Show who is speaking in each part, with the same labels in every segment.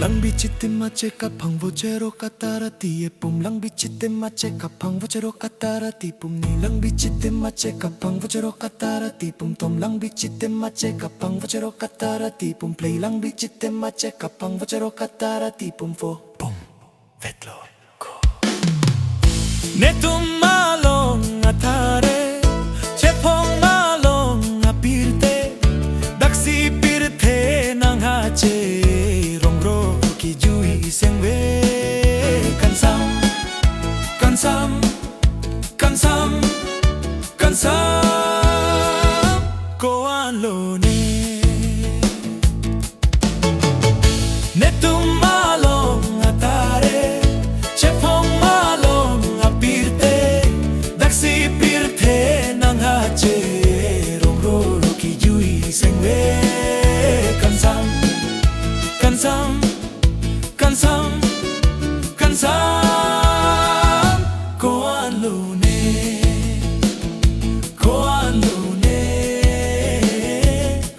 Speaker 1: lang bichite mache kapang vocero katarati pum lang bichite mache kapang vocero katarati pum ni lang bichite mache kapang vocero katarati pum tom lang bichite mache kapang vocero katarati pum play lang bichite mache kapang vocero katarati pum fo pum vetlo ko netum malong atare chepong malong apirte daksi pirte nang hache Sengwe kansam kansam kansam kansam koan lo ne netum malong atare chepong malong apirte daksi pirte nang hache rongro ki jui sengwe kansam kansam kansam kansam koan lune koan lune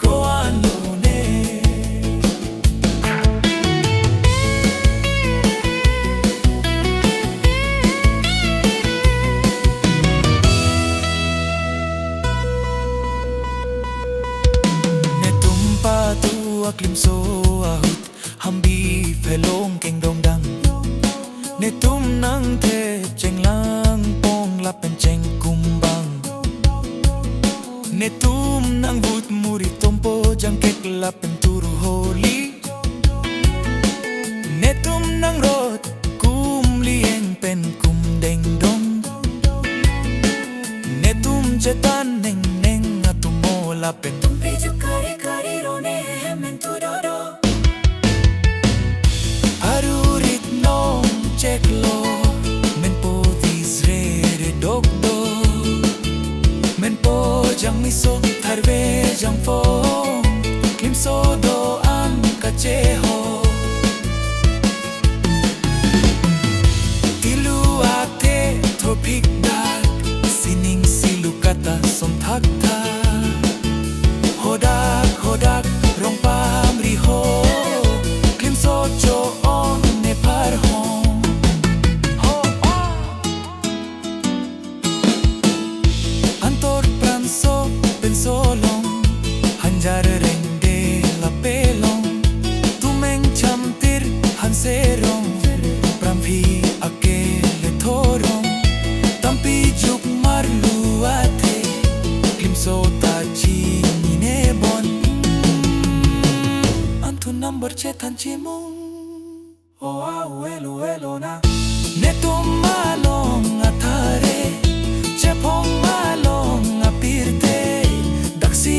Speaker 1: koan lune ne tumpa tu aklim so ahut hambi phelong keng dong dang ne tum nang the cheng lang pong la pen cheng kumbang ne tum nang but muri tompo jang kek la pen turu holi ne tum nang rot kum lieng pen kum deng dong ne tum jetan neng neng atumo la pen tum peju kari kari ro ne men tu do do arurit nong cheklo men po disre dog do men po jang miso tharve jang fo klim so do am kache ho tilu ate thopik dak sining silukata som thak tha hodak hodak rong pam ri ho klim so cho solong hanjar rengde la pelong tumeng chamtir hanserong prampi akele thorong tampi juk marlu ate klimso ta chi ne bon antu number chetan chimung o elo elo na netum malong atare chepong malong apirte daksi